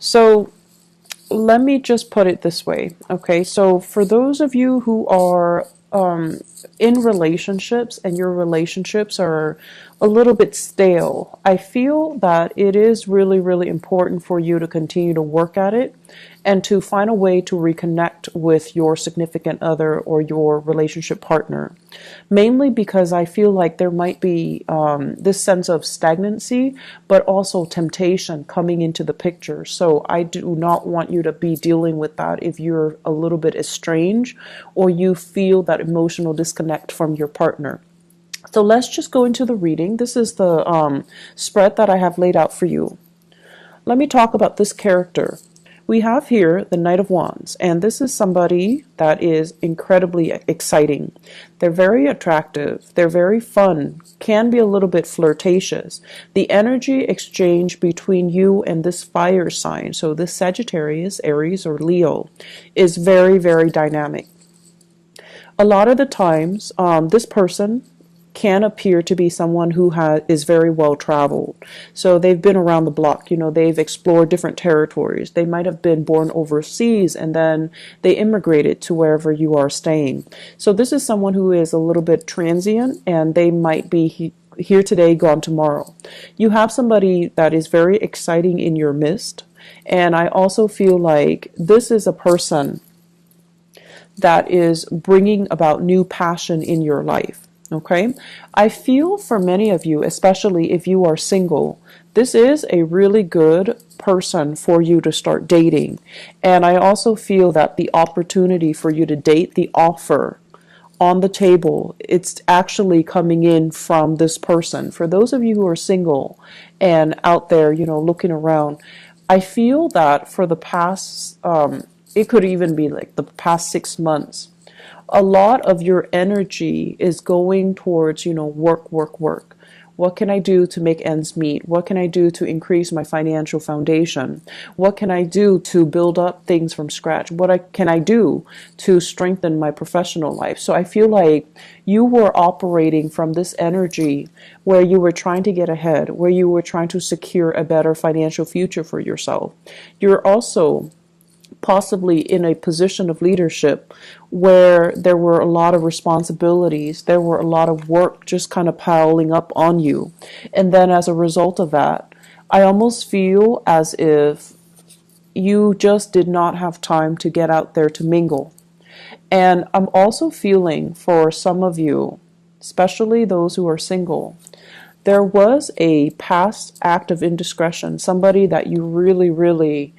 So let me just put it this way. Okay, so for those of you who are in relationships and your relationships are a little bit stale, I feel that it is really, really important for you to continue to work at it and to find a way to reconnect with your significant other or your relationship partner. Mainly because I feel like there might be this sense of stagnancy, but also temptation coming into the picture. So I do not want you to be dealing with that if you're a little bit estranged or you feel that emotional disconnect from your partner. So let's just go into the reading. This is the spread that I have laid out for you. Let me talk about this character. We have here the Knight of Wands, and this is somebody that is incredibly exciting. They're very attractive. They're very fun, can be a little bit flirtatious. The energy exchange between you and this fire sign, so this Sagittarius, Aries, or Leo, is very, very dynamic. A lot of the times, this person can appear to be someone who is very well traveled. So they've been around the block, they've explored different territories. They might have been born overseas and then they immigrated to wherever you are staying. So this is someone who is a little bit transient and they might be here today, gone tomorrow. You have somebody that is very exciting in your midst. And I also feel like this is a person that is bringing about new passion in your life. Okay, I feel for many of you, especially if you are single, this is a really good person for you to start dating. And I also feel that the opportunity for you to date, the offer on the table, it's actually coming in from this person. For those of you who are single and out there, looking around, I feel that for the past, it could even be like the past 6 months, a lot of your energy is going towards, work, work, work. What can I do to make ends meet? What can I do to increase my financial foundation? What can I do to build up things from scratch? Can I do to strengthen my professional life? So I feel like you were operating from this energy where you were trying to get ahead, where you were trying to secure a better financial future for yourself. You're also possibly in a position of leadership where there were a lot of responsibilities, there were a lot of work just kind of piling up on you. And then as a result of that, I almost feel as if you just did not have time to get out there to mingle. And I'm also feeling for some of you, especially those who are single, there was a past act of indiscretion, somebody that you really, really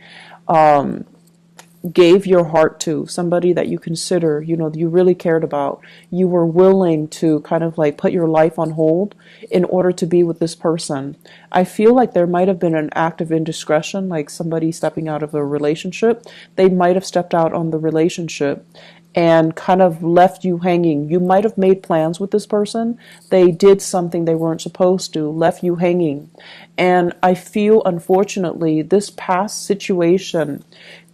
gave your heart to, somebody that you consider, you really cared about. You were willing to kind of like put your life on hold in order to be with this person. I feel like there might have been an act of indiscretion, like somebody stepping out of a relationship. They might have stepped out on the relationship and kind of left you hanging. You might have made plans with this person. They did something they weren't supposed to, left you hanging. And I feel, unfortunately, this past situation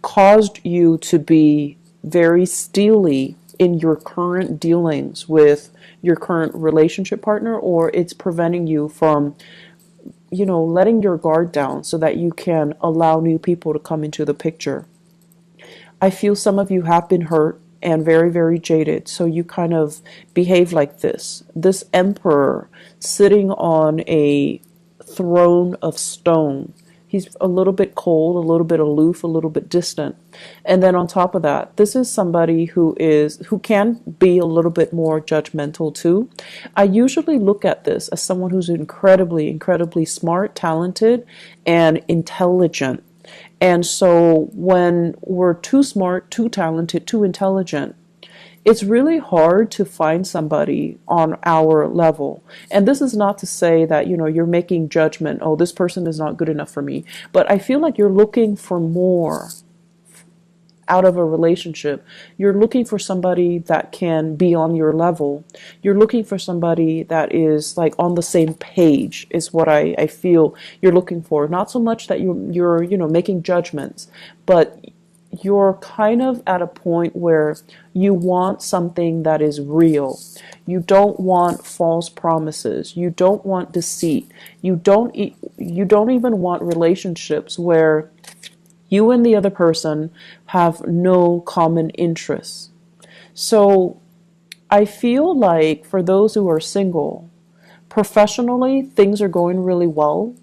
caused you to be very steely in your current dealings with your current relationship partner, or it's preventing you from, letting your guard down so that you can allow new people to come into the picture. I feel some of you have been hurt and very, very jaded, so you kind of behave like this emperor sitting on a throne of stone. He's a little bit cold, a little bit aloof, a little bit distant. And then on top of that, this is somebody who can be a little bit more judgmental too. I usually look at this as someone who's incredibly, incredibly smart, talented, and intelligent. And so when we're too smart, too talented, too intelligent, it's really hard to find somebody on our level. And this is not to say that, you're making judgment, oh, this person is not good enough for me. But I feel like you're looking for more out of a relationship. You're looking for somebody that can be on your level. You're looking for somebody that is like on the same page is what I feel you're looking for. Not so much that you're making judgments, but you're kind of at a point where you want something that is real. You don't want false promises. You don't want deceit. You don't even want relationships where You and the other person have no common interests. So I feel like for those who are single, professionally, things are going really well,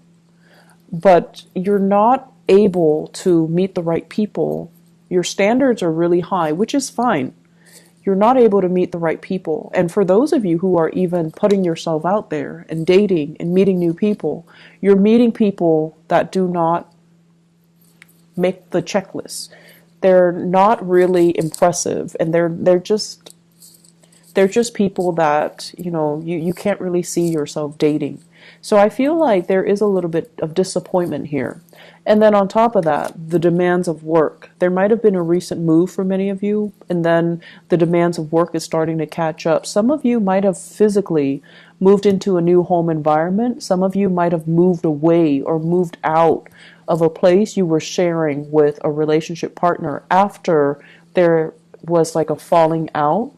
but you're not able to meet the right people. Your standards are really high, which is fine. You're not able to meet the right people. And for those of you who are even putting yourself out there and dating and meeting new people, you're meeting people that do not make the checklist. They're not really impressive, and they're just people that, you can't really see yourself dating. So I feel like there is a little bit of disappointment here. And then on top of that, the demands of work. There might have been a recent move for many of you, and then the demands of work is starting to catch up. Some of you might have physically moved into a new home environment. Some of you might have moved away or moved out of a place you were sharing with a relationship partner after there was like a falling out.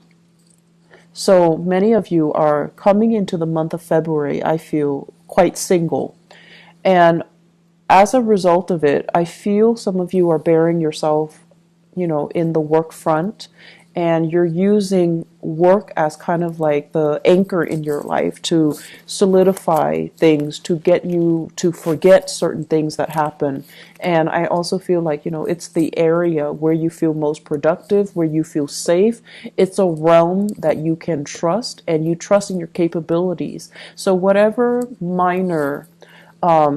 So many of you are coming into the month of February, I feel, quite single. And as a result of it, I feel some of you are bearing yourself, in the work front, and you're using work as kind of like the anchor in your life to solidify things, to get you to forget certain things that happen. And I also feel like, it's the area where you feel most productive, where you feel safe. It's a realm that you can trust, and you trust in your capabilities. So whatever minor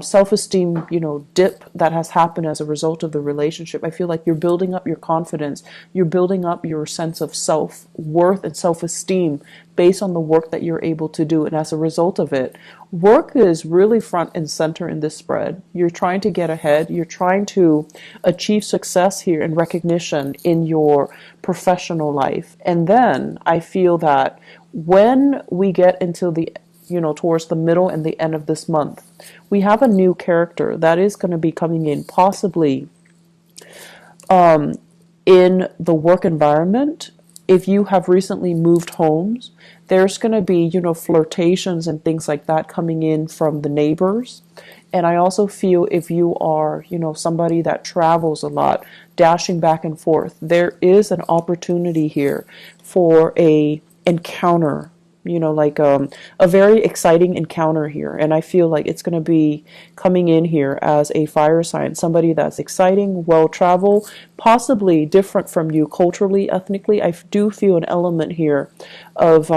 self-esteem, dip that has happened as a result of the relationship, I feel like you're building up your confidence. You're building up your sense of self-worth and self-esteem based on the work that you're able to do. And as a result of it, work is really front and center in this spread. You're trying to get ahead. You're trying to achieve success here and recognition in your professional life. And then I feel that when we get into towards the middle and the end of this month, we have a new character that is going to be coming in, possibly in the work environment. If you have recently moved homes, there's going to be, flirtations and things like that coming in from the neighbors. And I also feel if you are, somebody that travels a lot, dashing back and forth, there is an opportunity here for a encounter, like a very exciting encounter here. And I feel like it's going to be coming in here as a fire sign, somebody that's exciting, well-traveled, possibly different from you culturally, ethnically. I do feel an element here of,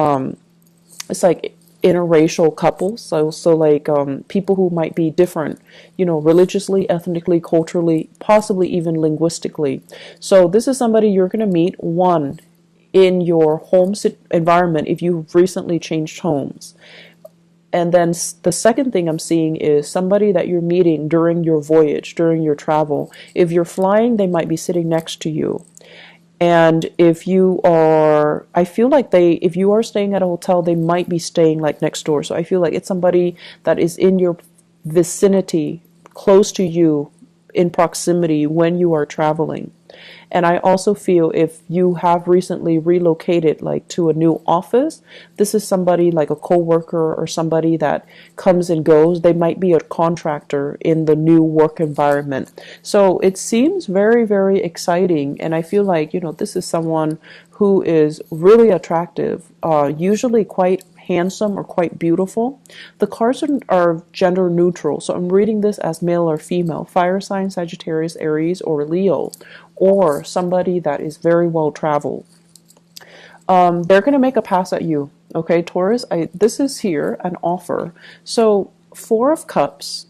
it's like interracial couples. So like people who might be different, religiously, ethnically, culturally, possibly even linguistically. So this is somebody you're going to meet, one, in your home environment if you've recently changed homes. And then the second thing I'm seeing is somebody that you're meeting during your voyage, during your travel. If you're flying, they might be sitting next to you. And if you are, I feel like if you are staying at a hotel, they might be staying like next door. So I feel like it's somebody that is in your vicinity, close to you, in proximity when you are traveling. And I also feel if you have recently relocated like to a new office, this is somebody like a coworker or somebody that comes and goes. They might be a contractor in the new work environment. So it seems very, very exciting. And I feel like, this is someone who is really attractive, usually quite handsome or quite beautiful. The cards are gender neutral, so I'm reading this as male or female, fire sign, Sagittarius, Aries, or Leo, or somebody that is very well traveled. They're going to make a pass at you, okay, Taurus? This is here an offer. So 4 of Cups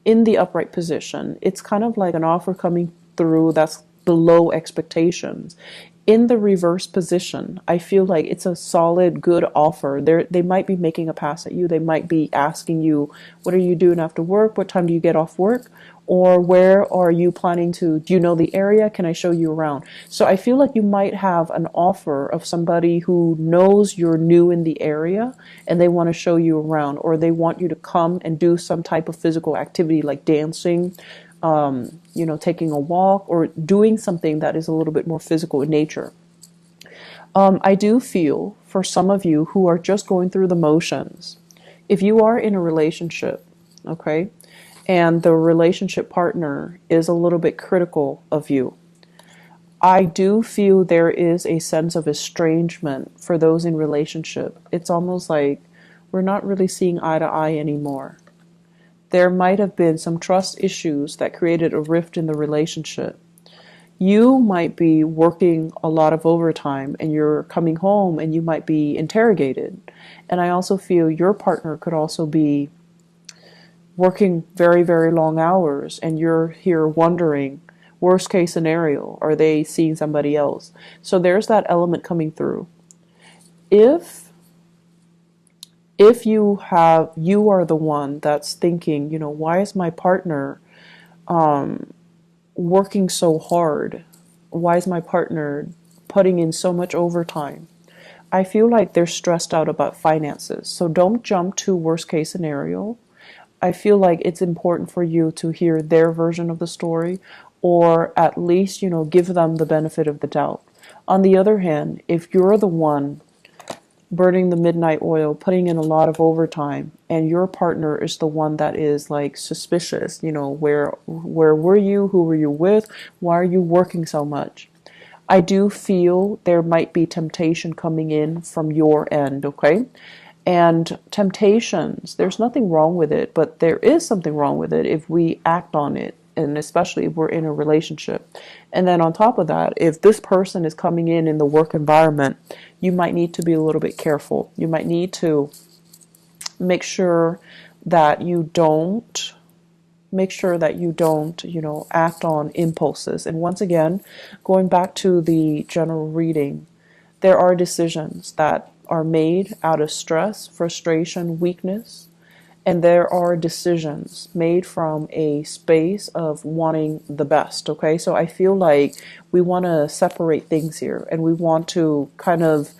in the upright position, it's kind of like an offer coming through that's below expectations. In the reverse position, I feel like it's a solid, good offer. They might be making a pass at you. They might be asking you, what are you doing after work? What time do you get off work? Or where are you planning to, do you know the area? Can I show you around? So I feel like you might have an offer of somebody who knows you're new in the area and they want to show you around, or they want you to come and do some type of physical activity like dancing, taking a walk, or doing something that is a little bit more physical in nature. I do feel for some of you who are just going through the motions, if you are in a relationship, okay, and the relationship partner is a little bit critical of you. I do feel there is a sense of estrangement for those in relationship. It's almost like we're not really seeing eye to eye anymore. There might have been some trust issues that created a rift in the relationship. You might be working a lot of overtime and you're coming home and you might be interrogated. And I also feel your partner could also be working very, very long hours and you're here wondering, worst case scenario, are they seeing somebody else? So there's that element coming through. If you are the one that's thinking, why is my partner working so hard? Why is my partner putting in so much overtime? I feel like they're stressed out about finances. So don't jump to worst case scenario. I feel like it's important for you to hear their version of the story, or at least, give them the benefit of the doubt. On the other hand, if you're the one burning the midnight oil, putting in a lot of overtime, and your partner is the one that is like suspicious, where were you? Who were you with? Why are you working so much? I do feel there might be temptation coming in from your end, okay? And temptations, there's nothing wrong with it, but there is something wrong with it if we act on it, and especially if we're in a relationship. And then on top of that, if this person is coming in the work environment, you might need to be a little bit careful. You might need to make sure that you don't act on impulses. And once again, going back to the general reading, there are decisions that are made out of stress, frustration, weakness, and there are decisions made from a space of wanting the best, okay? So I feel like we want to separate things here, and we want to kind of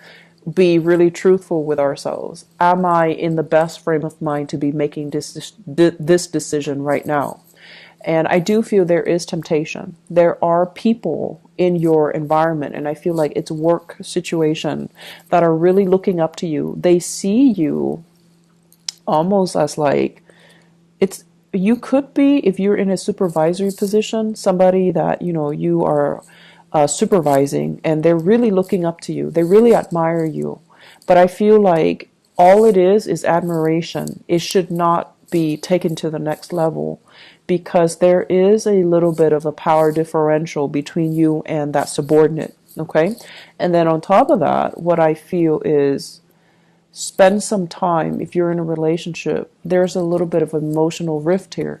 be really truthful with ourselves. Am I in the best frame of mind to be making this decision right now? And I do feel there is temptation. There are people in your environment, and I feel like it's work situation, that are really looking up to you. They see you almost as like, you could be, if you're in a supervisory position, somebody that, you are supervising, and they're really looking up to you. They really admire you. But I feel like all it is admiration. It should not be taken to the next level, because there is a little bit of a power differential between you and that subordinate, okay? And then on top of that, what I feel is, spend some time, if you're in a relationship, there's a little bit of emotional rift here.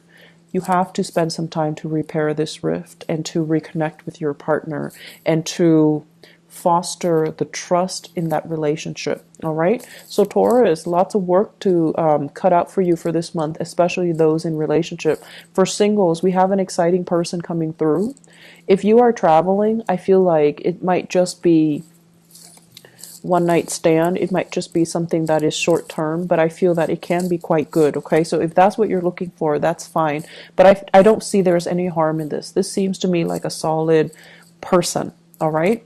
You have to spend some time to repair this rift and to reconnect with your partner and to foster the trust in that relationship. All right. So Taurus, lots of work to cut out for you for this month, especially those in relationship. For singles, we have an exciting person coming through. If you are traveling, I feel like it might just be one night stand. It might just be something that is short term, but I feel that it can be quite good. Okay, so if that's what you're looking for, that's fine. But I don't see there's any harm in this. This seems to me like a solid person. All right.